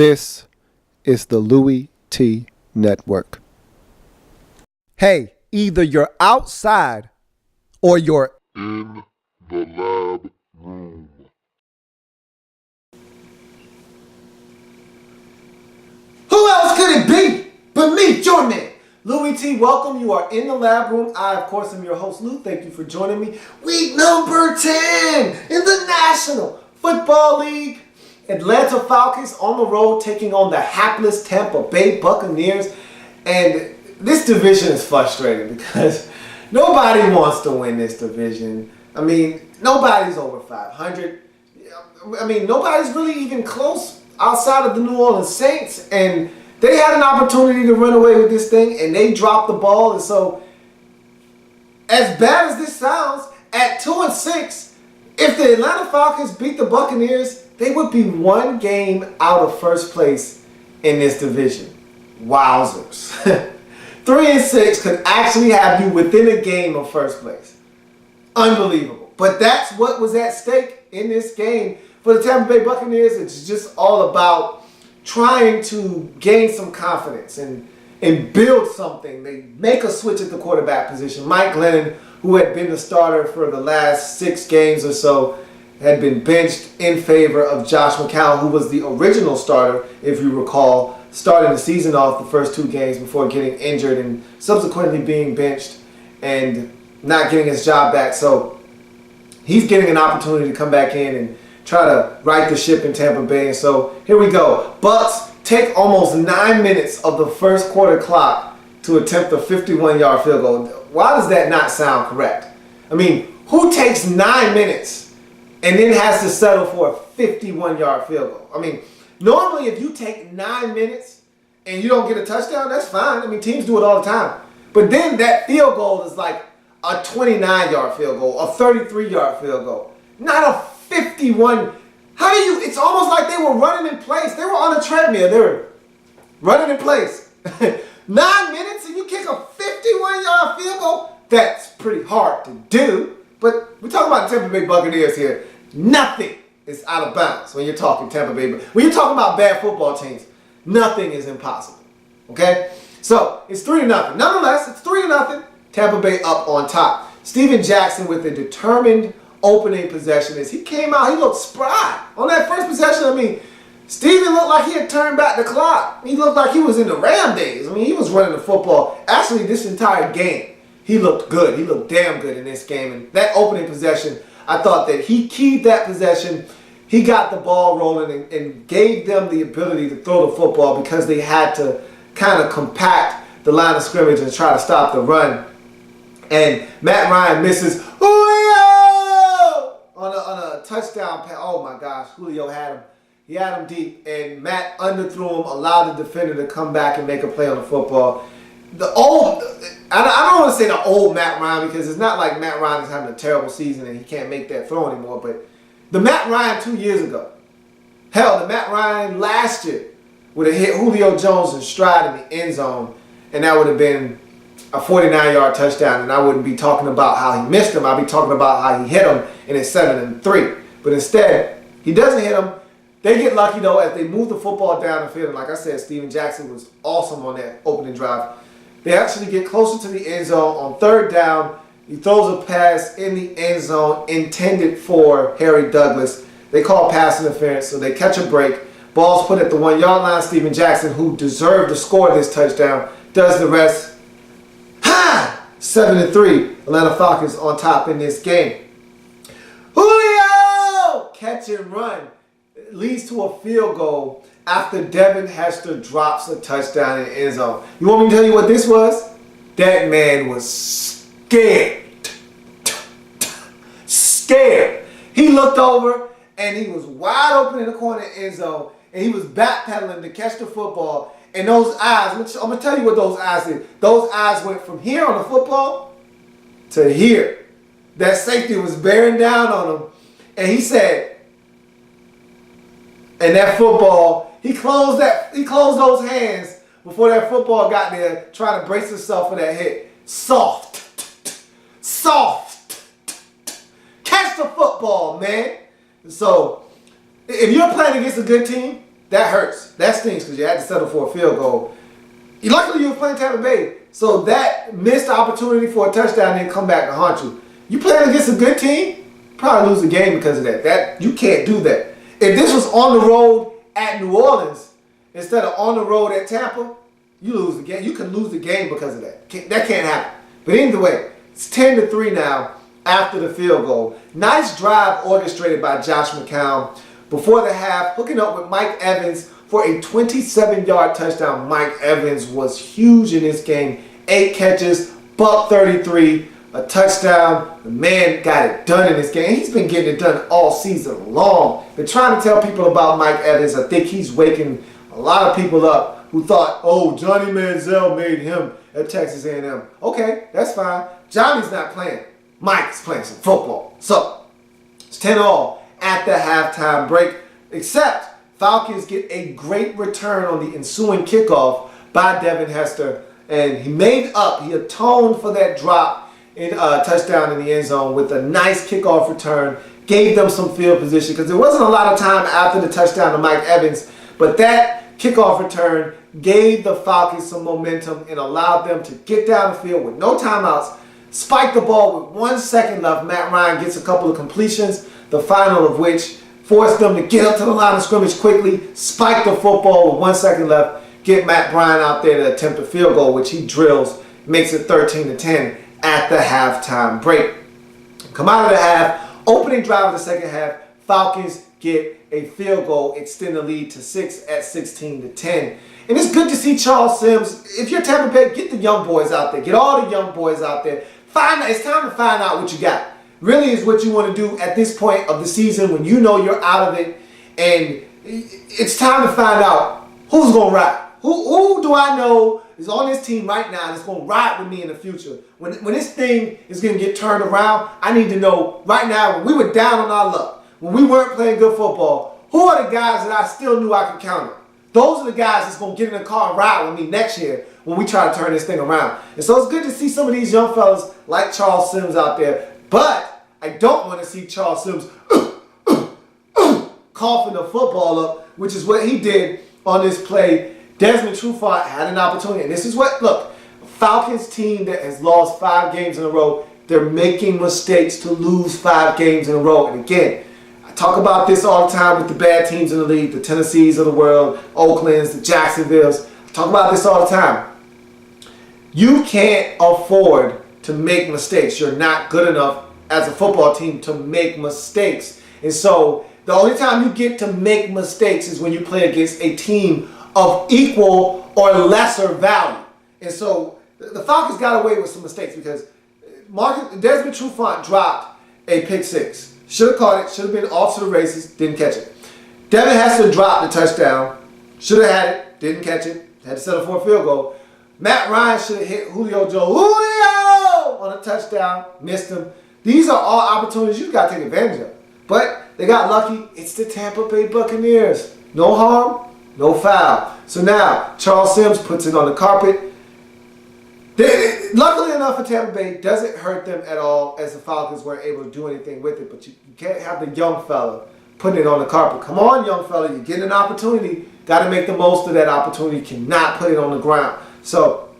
This is the Louie T Network. Hey, either you're outside or you're in the lab room. Who else could it be but me, your man? Louie T, welcome. You are in the lab room. I, of course, am your host, Lou. Thank you for joining me. Week number 10 in the National Football League. Atlanta Falcons on the road taking on the hapless Tampa Bay Buccaneers. And this division is frustrating because nobody wants to win this division. I mean, nobody's over 500. I mean, nobody's really even close outside of the New Orleans Saints. And they had an opportunity to run away with this thing, and they dropped the ball. And so, as bad as this sounds, at 2-6, if the Atlanta Falcons beat the Buccaneers, they would be one game out of first place in this division. Wowzers. 3-6 could actually have you within a game of first place. Unbelievable. But that's what was at stake in this game. For the Tampa Bay Buccaneers, it's just all about trying to gain some confidence and build something. They make a switch at the quarterback position. Mike Glennon, who had been the starter for the last 6 games or so, had been benched in favor of Josh McCown, who was the original starter, if you recall, starting the season off the first 2 games before getting injured and subsequently being benched and not getting his job back. So he's getting an opportunity to come back in and try to right the ship in Tampa Bay. And so here we go. Bucks take almost 9 minutes of the first quarter clock to attempt a 51-yard field goal. Why does that not sound correct? I mean, who takes 9 minutes and then has to settle for a 51-yard field goal? I mean, normally if you take 9 minutes and you don't get a touchdown, that's fine. I mean, teams do it all the time. But then that field goal is like a 29-yard field goal, a 33-yard field goal, not a 51. How do you, it's almost like they were running in place. They were on a treadmill. They were running in place. 9 minutes and you kick a 51-yard field goal? That's pretty hard to do. But we're talking about the Tampa Bay Buccaneers here. Nothing is out of bounds when you're talking Tampa Bay. When you're talking about bad football teams, nothing is impossible. Okay? So, it's 3-0. Nonetheless, it's 3-0. Tampa Bay up on top. Steven Jackson with a determined opening possession. As he came out, he looked spry. On that first possession, I mean, Steven looked like he had turned back the clock. He looked like he was in the Ram days. I mean, he was running the football. Actually, this entire game, he looked good. He looked damn good in this game. And that opening possession, I thought that he keyed that possession. He got the ball rolling and gave them the ability to throw the football because they had to kind of compact the line of scrimmage and try to stop the run. And Matt Ryan misses Julio on a touchdown pass. Oh my gosh, Julio had him. He had him deep, and Matt underthrew him, allowed the defender to come back and make a play on the football. I don't want to say the old Matt Ryan because it's not like Matt Ryan is having a terrible season and he can't make that throw anymore. But the Matt Ryan 2 years ago, hell, the Matt Ryan last year would have hit Julio Jones in stride in the end zone, and that would have been a 49-yard touchdown. And I wouldn't be talking about how he missed him. I'd be talking about how he hit him and it's 7-3. But instead, he doesn't hit him. They get lucky though as they move the football down the field. And like I said, Steven Jackson was awesome on that opening drive. They actually get closer to the end zone on 3rd down. He throws a pass in the end zone intended for Harry Douglas. They call pass interference, so they catch a break. Ball's put at the 1-yard line. Steven Jackson, who deserved to score this touchdown, does the rest. 7-3. Atlanta Falcons on top in this game. Julio! Catch and run. It leads to a field goal after Devin Hester drops a touchdown in the end zone. You want me to tell you what this was? That man was scared. Scared. He looked over and he was wide open in the corner of the end zone and he was backpedaling to catch the football. And those eyes, I'm going to tell you what those eyes did. Those eyes went from here on the football to here. That safety was bearing down on him. And he said, and that football, he closed those hands before that football got there, trying to brace himself for that hit. Soft. Soft. Catch the football, man. So, if you're playing against a good team, that hurts. That stings because you had to settle for a field goal. Luckily, you were playing Tampa Bay, so that missed opportunity for a touchdown didn't come back to haunt you. You playing against a good team, probably lose the game because of that. That you can't do that. If this was on the road at New Orleans instead of on the road at Tampa, you lose the game. You can lose the game because of that. That can't happen. But either way, it's 10-3 now after the field goal. Nice drive orchestrated by Josh McCown before the half, hooking up with Mike Evans for a 27-yard touchdown. Mike Evans was huge in this game. 8 catches, $133, a touchdown. The man got it done in this game. He's been getting it done all season long. Been trying to tell people about Mike Evans. I think he's waking a lot of people up who thought, oh, Johnny Manziel made him at Texas A&M. Okay, that's fine. Johnny's not playing. Mike's playing some football. So, it's 10-all at the halftime break, except Falcons get a great return on the ensuing kickoff by Devin Hester, and he made up, he atoned for that drop in touchdown in the end zone with a nice kickoff return, gave them some field position because there wasn't a lot of time after the touchdown to Mike Evans, but that kickoff return gave the Falcons some momentum and allowed them to get down the field with no timeouts, spike the ball with 1 second left. Matt Ryan gets a couple of completions, the final of which forced them to get up to the line of scrimmage quickly, spike the football with 1 second left, get Matt Ryan out there to attempt a field goal, which he drills, makes it 13-10 at the halftime break. Come out of the half, opening drive of the second half, Falcons get a field goal, extend the lead to 6 at 16-10. And it's good to see Charles Sims. If you're Tampa Bay, get the young boys out there. Get all the young boys out there. It's time to find out what you got. Really is what you want to do at this point of the season when you know you're out of it. And it's time to find out who's going to ride. Who do I know is on this team right now that's going to ride with me in the future? When this thing is going to get turned around, I need to know right now when we were down on our luck, when we weren't playing good football, who are the guys that I still knew I could count on? Those are the guys that's going to get in the car and ride with me next year when we try to turn this thing around. And so it's good to see some of these young fellas like Charles Sims out there. But I don't want to see Charles Sims coughing the football up, which is what he did on this play. Desmond Trufant had an opportunity. And this is what, look, a Falcons team that has lost 5 games in a row, they're making mistakes to lose 5 games in a row. And again, I talk about this all the time with the bad teams in the league, the Tennessees of the world, Oaklands, the Jacksonvilles. I talk about this all the time. You can't afford to make mistakes. You're not good enough as a football team to make mistakes. And so the only time you get to make mistakes is when you play against a team of equal or lesser value. And so the Falcons got away with some mistakes because Desmond Trufant dropped a pick 6. Should have caught it, should have been off to the races, didn't catch it. Devin Hester dropped the touchdown, should have had it, didn't catch it, had to settle for a field goal. Matt Ryan should have hit Julio on a touchdown, missed him. These are all opportunities you've got to take advantage of. But they got lucky. It's the Tampa Bay Buccaneers. No harm, no foul. So now Charles Sims puts it on the carpet. Luckily enough for Tampa Bay, doesn't hurt them at all as the Falcons weren't able to do anything with it. But you can't have the young fella putting it on the carpet. Come on, young fella. You get an opportunity. Got to make the most of that opportunity. Cannot put it on the ground. So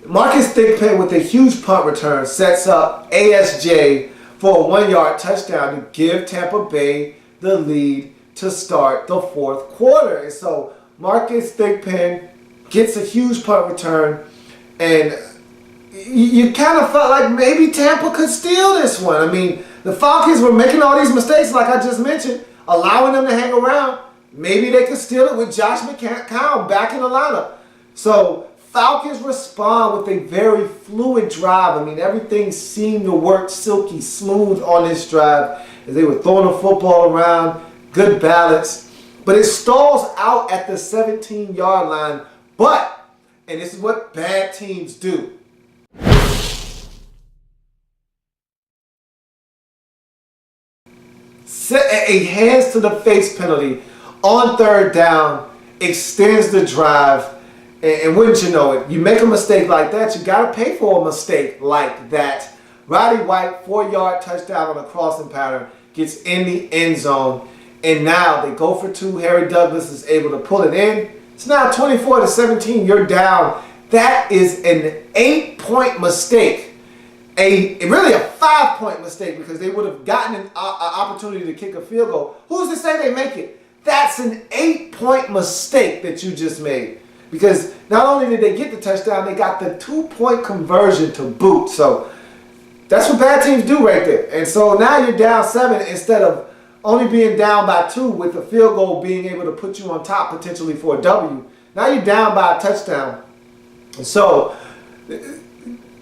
Marcus Thigpen with a huge punt return sets up ASJ for a 1-yard touchdown to give Tampa Bay the lead to start the 4th quarter. And so Marcus Thigpen gets a huge punt return. And you kind of felt like maybe Tampa could steal this one. I mean, the Falcons were making all these mistakes, like I just mentioned, allowing them to hang around. Maybe they could steal it with Josh McCown back in the lineup. So Falcons respond with a very fluid drive. I mean, everything seemed to work silky smooth on this drive as they were throwing the football around, good balance. But it stalls out at the 17-yard line. But and this is what bad teams do. A hands to the face penalty on 3rd down extends the drive. And wouldn't you know it, you make a mistake like that, you got to pay for a mistake like that. Roddy White, 4-yard touchdown on a crossing pattern, gets in the end zone. And now they go for 2. Harry Douglas is able to pull it in. It's now 24-17. You're down. That is an 8-point mistake. Really a 5-point mistake, because they would have gotten an opportunity to kick a field goal. Who's to say they make it? That's an 8-point mistake that you just made. Because not only did they get the touchdown, they got the 2-point conversion to boot. So that's what bad teams do right there. And so now you're down 7 instead of only being down by 2, with the field goal being able to put you on top potentially for a W. Now you're down by a touchdown. And so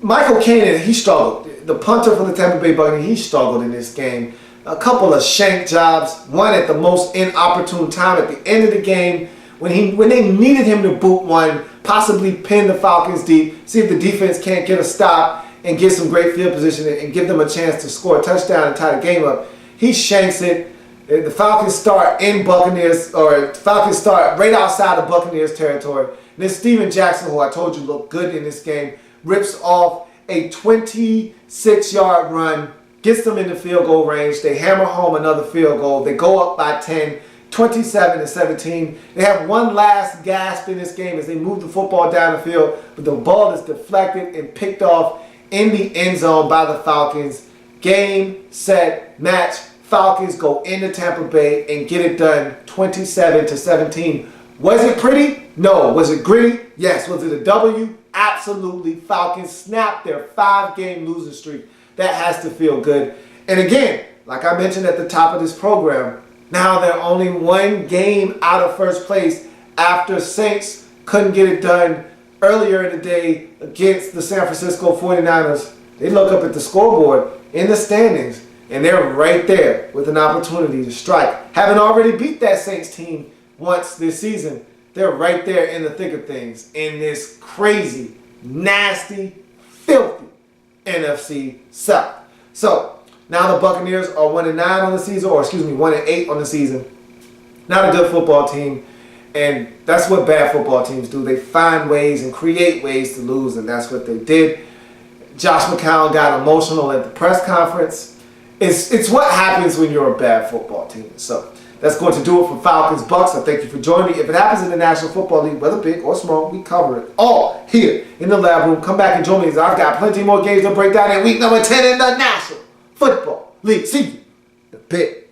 Michael Kanan, he struggled. The punter from the Tampa Bay Buccaneers, he struggled in this game. A couple of shank jobs, one at the most inopportune time at the end of the game when they needed him to boot one, possibly pin the Falcons deep, see if the defense can't get a stop and get some great field position and give them a chance to score a touchdown and tie the game up. He shanks it. The Falcons start in Buccaneers, or Falcons start right outside of Buccaneers territory. And then Steven Jackson, who I told you looked good in this game, rips off a 26-yard run, gets them in the field goal range. They hammer home another field goal. They go up by 10, 27-17. They have one last gasp in this game as they move the football down the field, but the ball is deflected and picked off in the end zone by the Falcons. Game, set, match. Falcons go into Tampa Bay and get it done 27-17. Was it pretty? No. Was it gritty? Yes. Was it a W? Absolutely. Falcons snapped their 5-game losing streak. That has to feel good. And again, like I mentioned at the top of this program, now they're only 1 game out of first place after Saints couldn't get it done earlier in the day against the San Francisco 49ers. They look up at the scoreboard in the standings, and they're right there with an opportunity to strike. Having already beat that Saints team once this season, they're right there in the thick of things in this crazy, nasty, filthy NFC South. So now the Buccaneers are 1-9 on the season, or 1-8 on the season. Not a good football team, and that's what bad football teams do. They find ways and create ways to lose, and that's what they did. Josh McCown got emotional at the press conference. It's what happens when you're a bad football team. So that's going to do it for Falcons Bucks. I thank you for joining me. If it happens in the National Football League, whether big or small, we cover it all here in the lab room. Come back and join me, as I've got plenty more games to break down in week number 10 in the National Football League. See you in a bit.